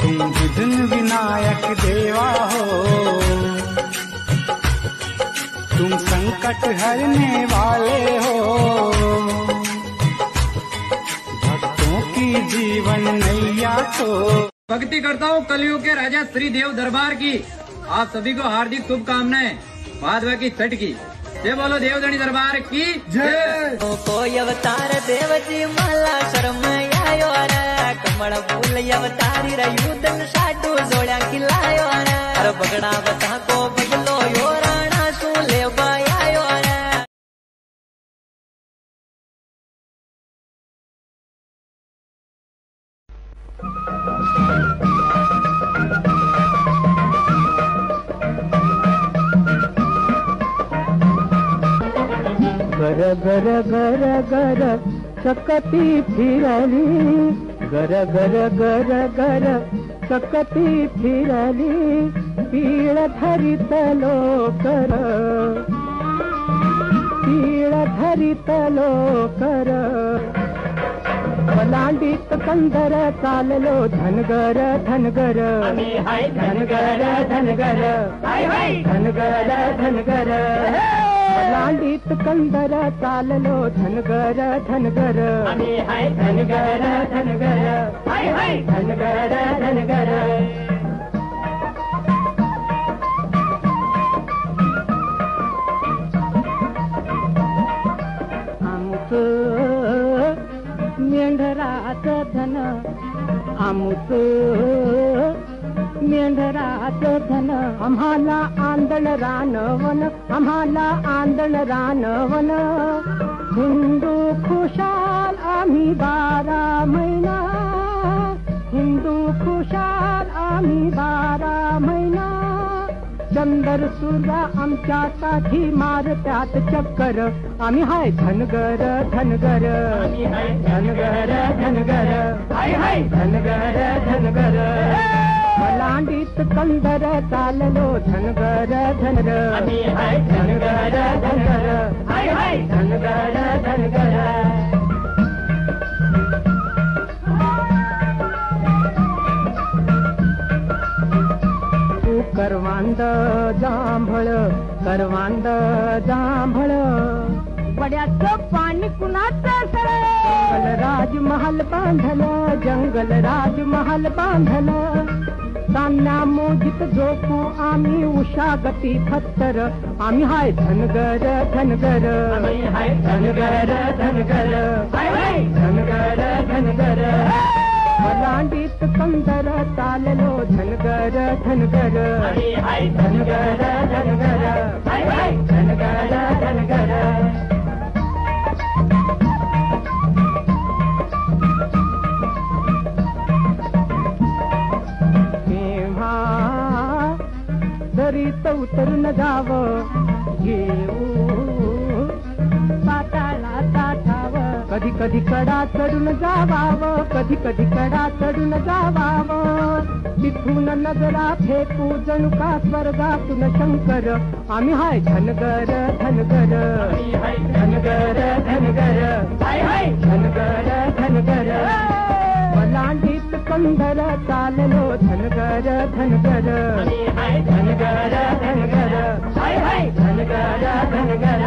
तुम विघ्न विनायक देवा हो, तुम संकट हरने वाले हो, भक्तों की जीवन नैया तो। भक्ति करता हूँ कलयुग के राजा श्री देव दरबार की। आप सभी को हार्दिक शुभकामनाएं भादवा की छठ की। जय बोलो देवधनी दरबार की जय। कोई अवतार देवजी मला शर्म आयो रे, कमळ फूल अवतारी रयुदन साडू जोड्या किलायो रे, अरे बगड़ा बता को बगलो यो राणा सु ले आयो रे। गर गर गर गर चकती फिरली, गर गर गर गर चकती फिरली, पीळ धरित लोकर, पीळ धरित लोकर, पलांडीत कंदर चाललो धनगर धनगर, धनगर धनगर, धनगर धनगर, पलांडीत कंदर चाललो धनगर धनगर, धनगर धनगर, धनगर धनगर। मेंढराचं धन, आमचं मेंढराचं धन, आम्हाला आंदण रानवन, आम्हाला आंदण रानवन, हिंदू खुशाल आम्ही 12 महिना, हिंदू खुशाल आम्ही 12 महिना, चंदर सूर्या आमच्यासाठी मारत्यात चक्कर, आम्ही हाय धनगर धनगर, धनगर धनगर, धनगर धनगर, पलांडीत कंदर चाललो धनगर धनगर, धनगर धनगर, धनगर धनगर। करवांद जांभळ, करवांद जांभळ, वड्याचं पाणी कुणाचं सळ, जंगल राजमहाल बांधलं, जंगल राजमहाल बांधलं, तान्या मोजीत झोपू आम्ही उषा गती फत्तर, आम्ही हाय धनगर धनगर, धनगर धनगर, धनगर धनगर, पलांडीत कंदर चाललो धनगर धनगर, धनगर धनगर, धनगर धनगर। केव्हा दरीत उतरून जावं, घेऊ पाताळा ताठावं, कधी कधी कडा चढून जावावं, कधी कधी कडा चढून जावावं, तिथून नजरा फेकू जणू का स्वर्गातून शंकर, आम्ही हाय धनगर धनगर, धनगर धनगर, धनगर धनगर, पलांडीत कंदर चाललो धनगर धनगर, धनगर धनगर, धनगर धनगर।